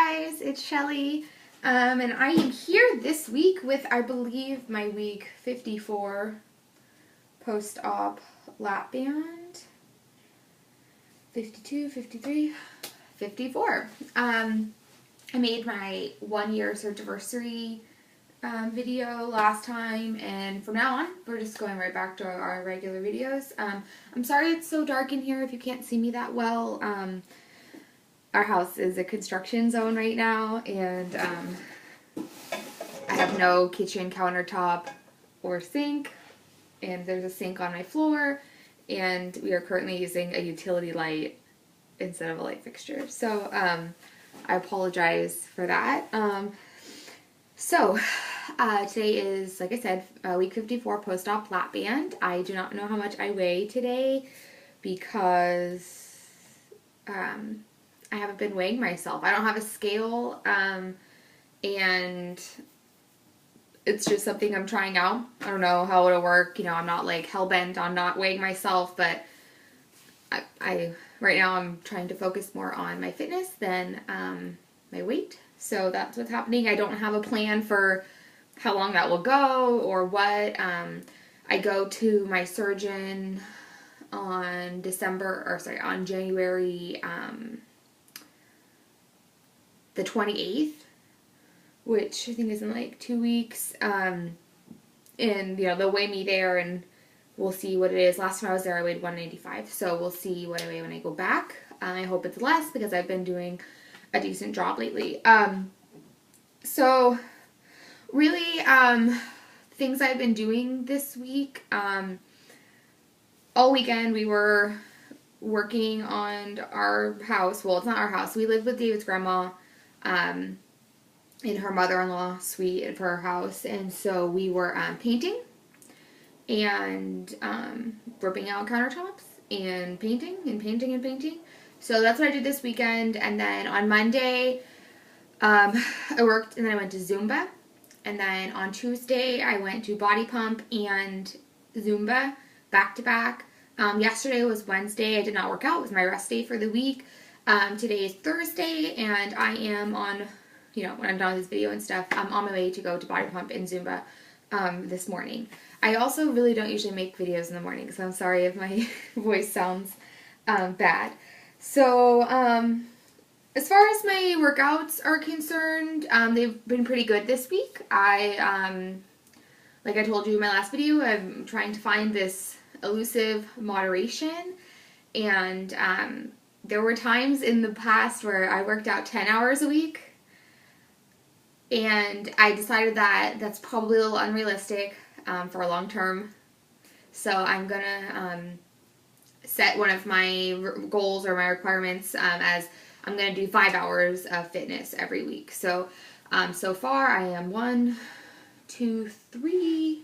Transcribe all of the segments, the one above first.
guys, it's Shelly, and I am here this week with, I believe, my week 54 post-op lap band. 52, 53, 54. I made my 1-year Surgiversary video last time, and from now on, we're just going right back to our regular videos. I'm sorry it's so dark in here if you can't see me that well. Our house is a construction zone right now, and I have no kitchen countertop or sink, and there's a sink on my floor, and we are currently using a utility light instead of a light fixture. So I apologize for that. Today is, like I said, week 54 post-op lap band. I do not know how much I weigh today because I haven't been weighing myself. I don't have a scale, and it's just something I'm trying out. I don't know how it'll work. You know, I'm not like hell-bent on not weighing myself, but I right now I'm trying to focus more on my fitness than my weight. So that's what's happening. I don't have a plan for how long that will go or what. I go to my surgeon on January the 28th, which I think is in like 2 weeks. And, you know, they'll weigh me there and we'll see what it is. Last time I was there, I weighed 195. So we'll see what I weigh when I go back. I hope it's less because I've been doing a decent job lately. So really, things I've been doing this week, all weekend we were working on our house. Well, it's not our house. We live with David's grandma in her mother-in-law suite for her house, and so we were painting and ripping out countertops and painting and painting and painting. So that's what I did this weekend, and then on Monday I worked, and then I went to Zumba, and then on Tuesday I went to body pump and Zumba back to back. Yesterday was Wednesday. I did not work out. It was my rest day for the week. Today is Thursday, and I am on, you know, when I'm done with this video and stuff, I'm on my way to go to body pump and Zumba this morning. I also really don't usually make videos in the morning, so I'm sorry if my voice sounds bad. So, as far as my workouts are concerned, they've been pretty good this week. Like I told you in my last video, I'm trying to find this elusive moderation, and there were times in the past where I worked out 10 hours a week, and I decided that that's probably a little unrealistic for a long term. So I'm gonna set one of my goals or my requirements as I'm gonna do 5 hours of fitness every week. So so far I am 1, 2, 3.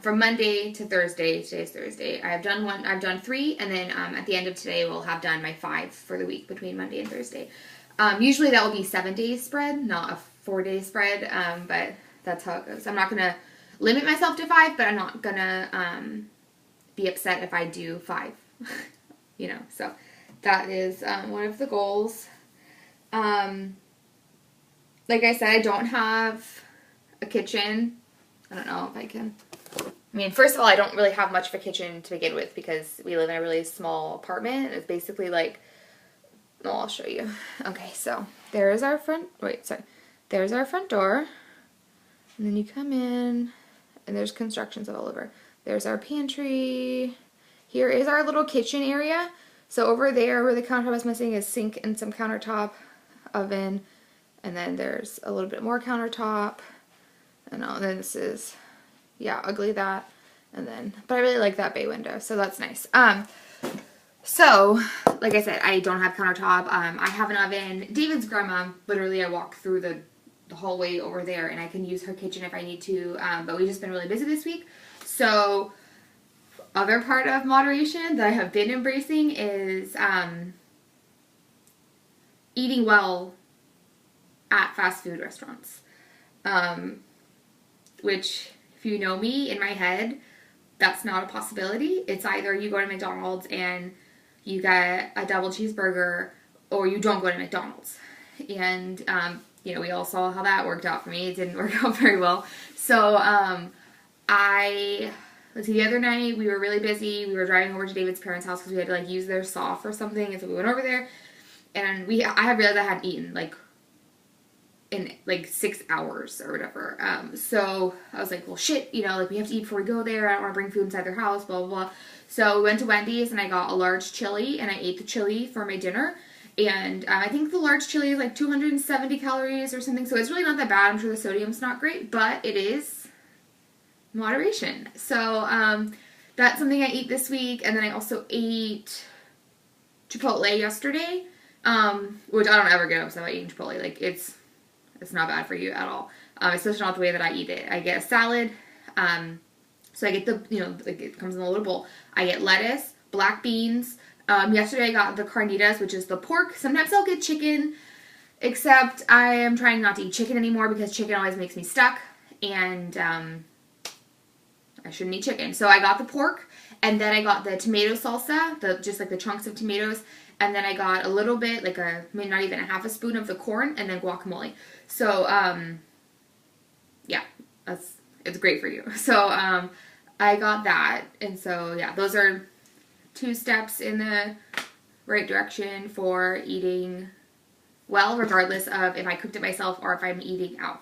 From Monday to Thursday. Today's Thursday. I've done 3, and then at the end of today we'll have done my 5 for the week between Monday and Thursday. Usually that will be 7 days spread, not a 4-day spread, but that's how it goes. I'm not gonna limit myself to 5, but I'm not gonna be upset if I do 5. You know, so that is one of the goals. Like I said, I don't have a kitchen. I don't know if I can. I mean, first of all, I don't really have much of a kitchen to begin with because we live in a really small apartment. It's basically like, well, I'll show you. Okay, so there's our there's our front door. And then you come in, and there's constructions all over. There's our pantry. Here is our little kitchen area. So over there where the countertop is missing is sink and some countertop, oven, and then there's a little bit more countertop. And then this is, yeah, ugly that. And then, but I really like that bay window, so that's nice. So, like I said, I don't have countertop. I have an oven. David's grandma, literally I walk through the hallway over there, and I can use her kitchen if I need to, but we've just been really busy this week. So, other part of moderation that I have been embracing is eating well at fast food restaurants. Which, if you know me, in my head, that's not a possibility. It's either you go to McDonald's and you get a double cheeseburger, or you don't go to McDonald's. and you know, we all saw how that worked out for me. It didn't work out very well. So let's see, the other night we were really busy. We were driving over to David's parents' house because we had to like use their saw for something, and so we went over there, and I had realized I hadn't eaten like in like 6 hours or whatever. So I was like, well, shit, you know, like we have to eat before we go there. I don't want to bring food inside their house, blah, blah, blah. So we went to Wendy's and I got a large chili and I ate the chili for my dinner. And I think the large chili is like 270 calories or something. So it's really not that bad. I'm sure the sodium's not great, but it is moderation. So that's something I ate this week. And then I also ate Chipotle yesterday, which I don't ever get upset about eating Chipotle. Like it's not bad for you at all, especially not the way that I eat it. I get a salad, so I get the, you know, like it comes in a little bowl. I get lettuce, black beans. Yesterday I got the carnitas, which is the pork. Sometimes I'll get chicken, except I am trying not to eat chicken anymore because chicken always makes me stuck, and I shouldn't eat chicken. So I got the pork, and then I got the tomato salsa, just like the chunks of tomatoes, and then I got a little bit, like maybe not even a half a spoon of the corn, and then guacamole. So, yeah, it's great for you. So, I got that, and so, yeah, those are 2 steps in the right direction for eating well, regardless of if I cooked it myself or if I'm eating out.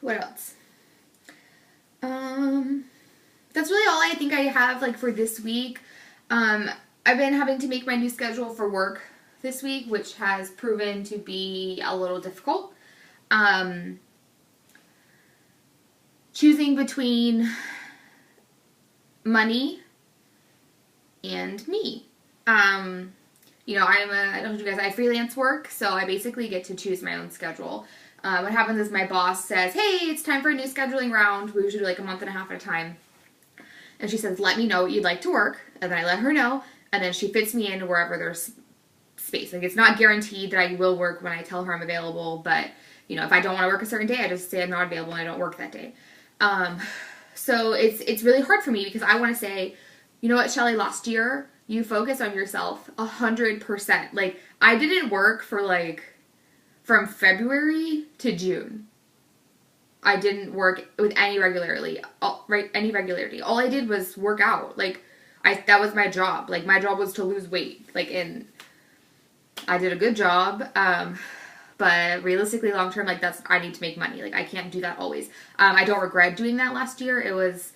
What else? That's really all I think I have, like, for this week. I've been having to make my new schedule for work this week, which has proven to be a little difficult. Choosing between money and me. You know, I told you guys, I freelance work, so I basically get to choose my own schedule. What happens is my boss says, hey, it's time for a new scheduling round. We usually do like a month and a half at a time. And she says, let me know what you'd like to work. And then I let her know. And then she fits me in wherever there's space. Like, it's not guaranteed that I will work when I tell her I'm available. But, you know, if I don't want to work a certain day, I just say I'm not available and I don't work that day. So it's really hard for me because I want to say, you know what, Shelly, last year, you focus on yourself 100%. Like, I didn't work for, like, from February to June. I didn't work with any regularity. All I did was work out. Like, that was my job. Like, my job was to lose weight. Like, and I did a good job. But realistically, long term, like, I need to make money. Like, I can't do that always. I don't regret doing that last year. It was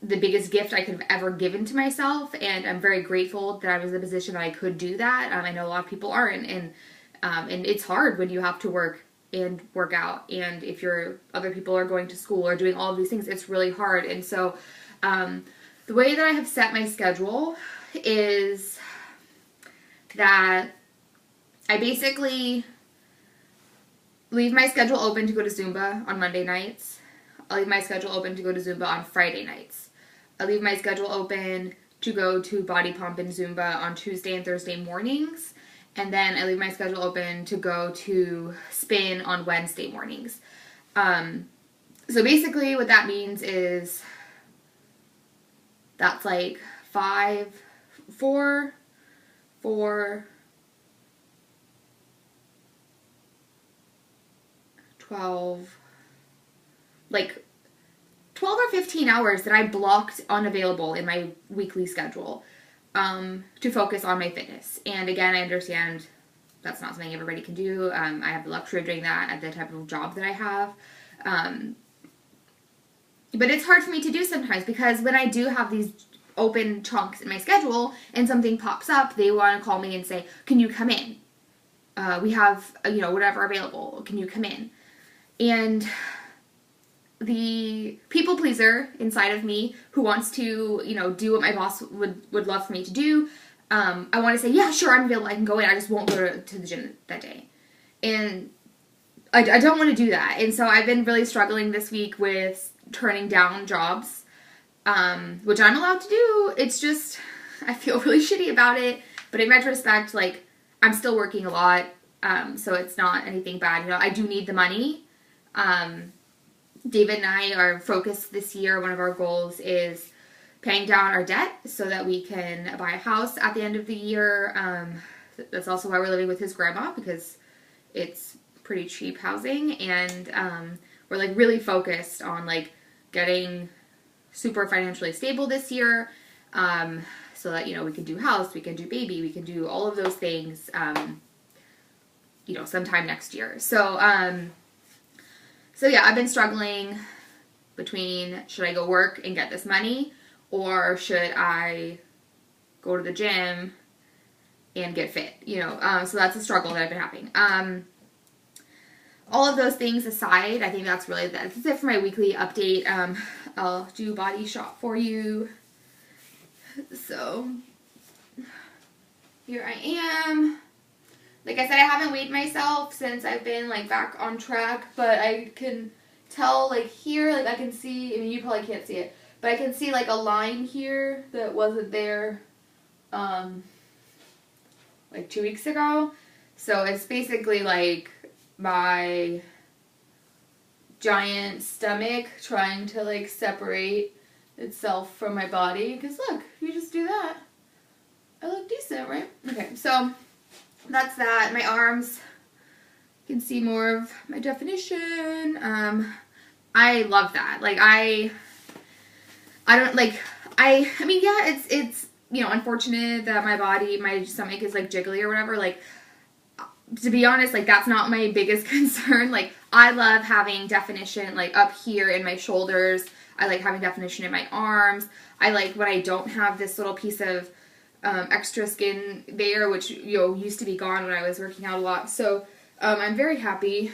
the biggest gift I could have ever given to myself. And I'm very grateful that I was in a position that I could do that. I know a lot of people aren't. And it's hard when you have to work and work out, and if other people are going to school or doing all of these things, it's really hard. And so the way that I have set my schedule is that I basically leave my schedule open to go to Zumba on Monday nights. I leave my schedule open to go to Zumba on Friday nights. I leave my schedule open to go to Body Pump and Zumba on Tuesday and Thursday mornings. And then I leave my schedule open to go to spin on Wednesday mornings. So basically what that means is that's like 4, 12, like 12 or 15 hours that I blocked unavailable in my weekly schedule. To focus on my fitness. And again, I understand that's not something everybody can do. I have the luxury of doing that at the type of job that I have. But it's hard for me to do sometimes because when I do have these open chunks in my schedule and something pops up, they want to call me and say, can you come in? We have, you know, whatever available. Can you come in? And the people pleaser inside of me who wants to, you know, do what my boss would love for me to do, I want to say, yeah, sure, I'm available, I can go in, I just won't go to the gym that day. And I don't want to do that. And so I've been really struggling this week with turning down jobs, which I'm allowed to do. It's just, I feel really shitty about it. But in retrospect, like, I'm still working a lot, so it's not anything bad. You know, I do need the money. David and I are focused this year. One of our goals is paying down our debt so that we can buy a house at the end of the year. That's also why we're living with his grandma, because it's pretty cheap housing, and we're like really focused on like getting super financially stable this year, so that, you know, we can do house, we can do baby, we can do all of those things, you know, sometime next year. So yeah, I've been struggling between, should I go work and get this money, or should I go to the gym and get fit, you know? So that's a struggle that I've been having. All of those things aside, I think that's it for my weekly update. I'll do body shop for you. So here I am. Like I said, I haven't weighed myself since I've been like back on track, but I can tell like here, like I can see, I mean you probably can't see it, but I can see like a line here that wasn't there like 2 weeks ago. So it's basically like my giant stomach trying to like separate itself from my body, because look, if you just do that, I look decent, right? Okay, so that's that. My arms, you can see more of my definition. I love that. Like I mean, yeah, it's you know, unfortunate that my stomach is like jiggly or whatever. Like, to be honest, like that's not my biggest concern. Like I love having definition like up here in my shoulders. I like having definition in my arms. I like when I don't have this little piece of extra skin there, which, you know, used to be gone when I was working out a lot. So I'm very happy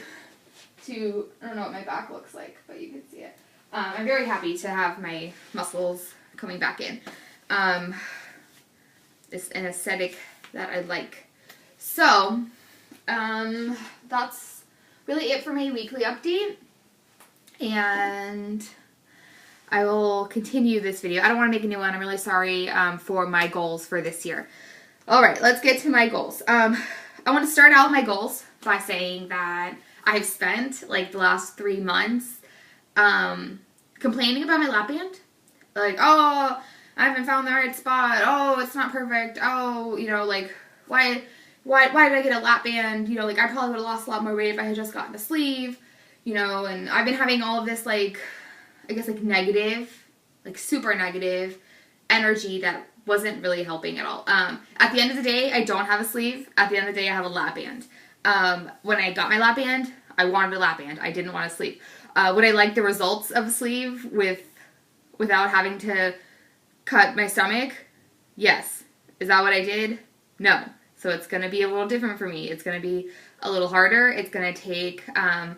to, I don't know what my back looks like, but you can see it. I'm very happy to have my muscles coming back in. It's an aesthetic that I like. So that's really it for my weekly update, and I will continue this video. I don't want to make a new one. I'm really sorry for my goals for this year. Alright, let's get to my goals. I want to start out my goals by saying that I've spent like the last 3 months complaining about my lap band. Like, oh, I haven't found the right spot. Oh, it's not perfect. Oh, you know, like, why did I get a lap band? You know, like, I probably would have lost a lot more weight if I had just gotten a sleeve, you know, and I've been having all of this, like, I guess, like, negative, like, super negative energy that wasn't really helping at all. At the end of the day, I don't have a sleeve. At the end of the day, I have a lap band. When I got my lap band, I wanted a lap band. I didn't want a sleeve. Would I like the results of a sleeve without having to cut my stomach? Yes. Is that what I did? No. So it's going to be a little different for me. It's going to be a little harder. It's going to take a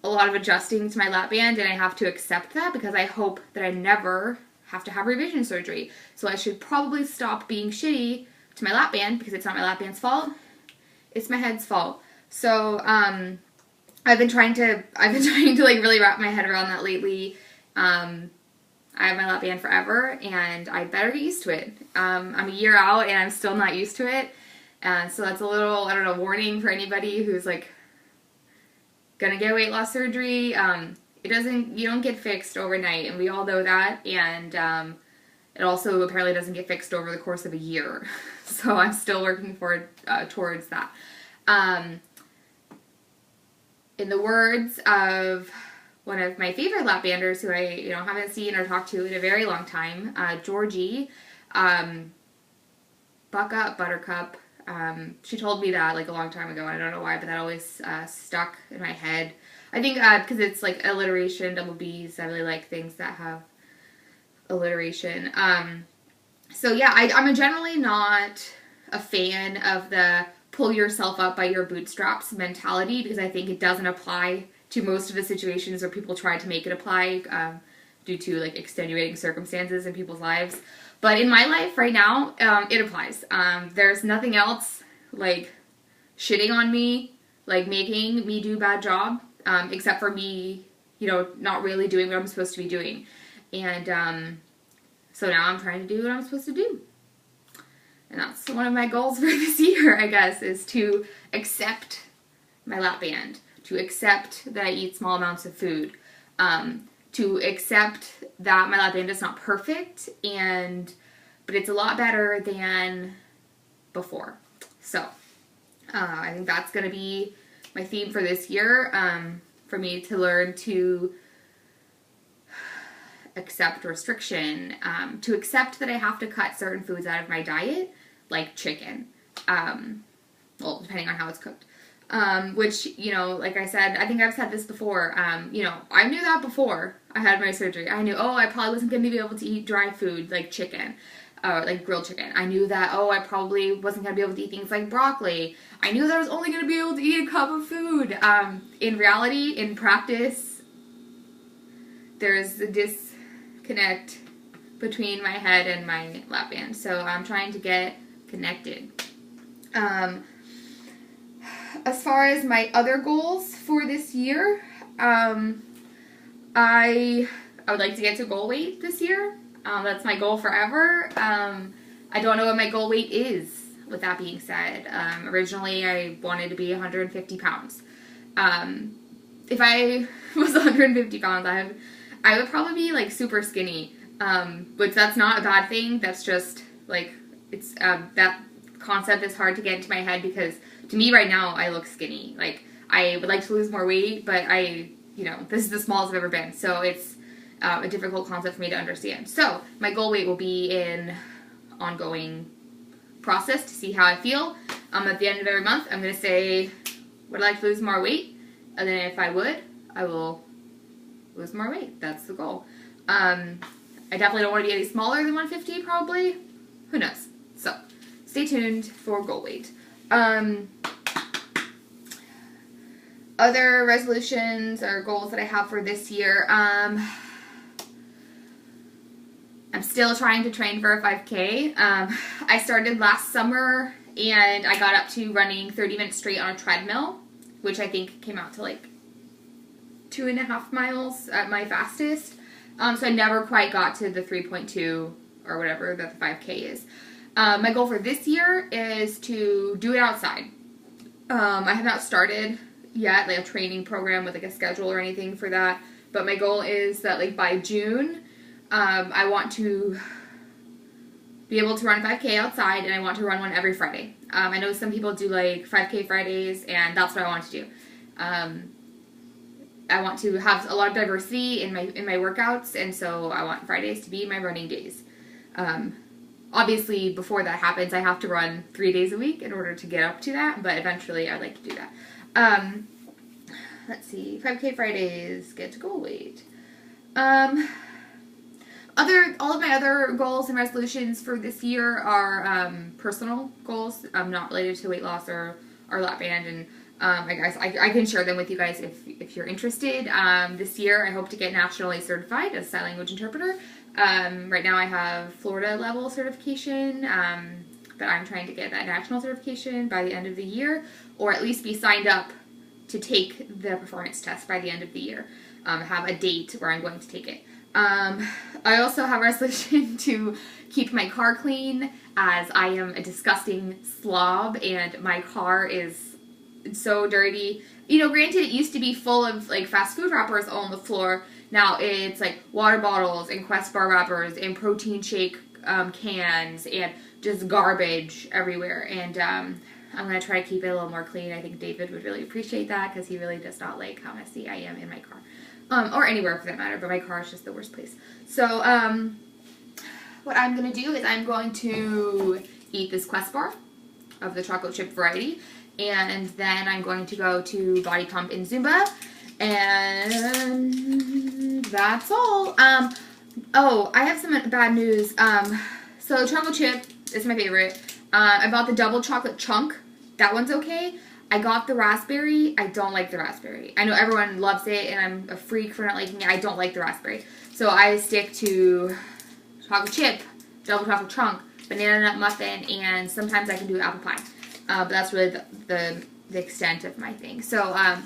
lot of adjusting to my lap band, and I have to accept that because I hope that I never have to have revision surgery. So I should probably stop being shitty to my lap band, because it's not my lap band's fault. It's my head's fault. So I've been trying to like really wrap my head around that lately. I have my lap band forever, and I better get used to it. I'm a year out, and I'm still not used to it. So that's a little, I don't know, warning for anybody who's like gonna get weight loss surgery. You don't get fixed overnight, and we all know that. And it also apparently doesn't get fixed over the course of a year. So I'm still working towards that. In the words of one of my favorite lap banders, who I haven't seen or talked to in a very long time, Georgie, buck up, Buttercup. She told me that like a long time ago. I don't know why, but that always stuck in my head. I think because it's like alliteration, double B's. I really like things that have alliteration. So yeah, I'm generally not a fan of the pull yourself up by your bootstraps mentality, because I think it doesn't apply to most of the situations where people try to make it apply due to like extenuating circumstances in people's lives. But in my life right now, it applies. There's nothing else like shitting on me, like making me do a bad job, except for me, not really doing what I'm supposed to be doing. And so now I'm trying to do what I'm supposed to do. And that's one of my goals for this year, I guess, is to accept my lap band, to accept that I eat small amounts of food, to accept that my lap band is not perfect, but it's a lot better than before. So I think that's going to be my theme for this year, for me to learn to accept restriction, to accept that I have to cut certain foods out of my diet, like chicken, well, depending on how it's cooked, which, you know, like I said, I think I've said this before, you know, I knew that before I had my surgery. I knew, oh, I probably wasn't going to be able to eat dry food like chicken, like grilled chicken. I knew that, oh, I probably wasn't going to be able to eat things like broccoli. I knew that I was only going to be able to eat a cup of food. In reality, in practice, there's a disconnect between my head and my lap band. So I'm trying to get connected. As far as my other goals for this year, I would like to get to goal weight this year. That's my goal forever. I don't know what my goal weight is, with that being said. Originally, I wanted to be 150 pounds. If I was 150 pounds, I would probably be, like, super skinny. But that's not a bad thing. That's just, like, it's, that concept is hard to get into my head because, to me right now, I look skinny. Like, I would like to lose more weight, but you know, this is the smallest I've ever been. So it's a difficult concept for me to understand. So my goal weight will be in ongoing process to see how I feel. At the end of every month, I'm going to say, would I like to lose more weight? And then if I would, I will lose more weight. That's the goal. I definitely don't want to be any smaller than 150, probably. Who knows? So stay tuned for goal weight. Other resolutions or goals that I have for this year, I'm still trying to train for a 5K. I started last summer and I got up to running 30 minutes straight on a treadmill, which I think came out to like 2.5 miles at my fastest. So I never quite got to the 3.2 or whatever that the 5K is. My goal for this year is to do it outside. I have not started yet, like a training program with like a schedule or anything for that. But my goal is that like by June, I want to be able to run a 5K outside, and I want to run one every Friday. I know some people do like 5K Fridays, and that's what I want to do. I want to have a lot of diversity in my workouts, and so I want Fridays to be my running days. Obviously, before that happens, I have to run 3 days a week in order to get up to that, but eventually I'd like to do that. Let's see, 5K Fridays, get to goal weight. All of my other goals and resolutions for this year are personal goals, not related to weight loss or lap band, and I guess I can share them with you guys if you're interested. This year, I hope to get nationally certified as a sign language interpreter. Right now, I have Florida level certification, but I'm trying to get that national certification by the end of the year, or at least be signed up to take the performance test by the end of the year. Have a date where I'm going to take it. I also have a resolution to keep my car clean, as I am a disgusting slob and my car is so dirty. You know, granted, it used to be full of like fast food wrappers on the floor. Now it's like water bottles and Quest bar wrappers and protein shake cans and just garbage everywhere. And I'm going to try to keep it a little more clean. I think David would really appreciate that because he really does not like how messy I am in my car. Or anywhere for that matter, but my car is just the worst place. So what I'm going to do is I'm going to eat this Quest bar of the chocolate chip variety. And then I'm going to go to Body Pump in Zumba. And that's all. Oh, I have some bad news. So chocolate chip is my favorite. I bought the double chocolate chunk. That one's okay. I got the raspberry. I don't like the raspberry. I know everyone loves it, and I'm a freak for not liking it. I don't like the raspberry. So I stick to chocolate chip, double chocolate chunk, banana nut muffin, and sometimes I can do apple pie. But that's really the extent of my thing. So I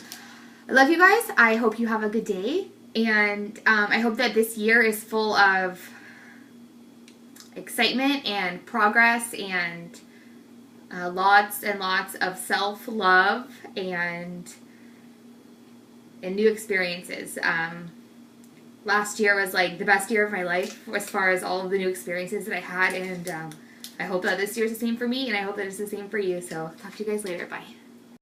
love you guys. I hope you have a good day. And I hope that this year is full of excitement and progress and lots and lots of self-love and new experiences. last year was like the best year of my life as far as all of the new experiences that I had, and I hope that this year's the same for me, and I hope that it's the same for you. So talk to you guys later. Bye.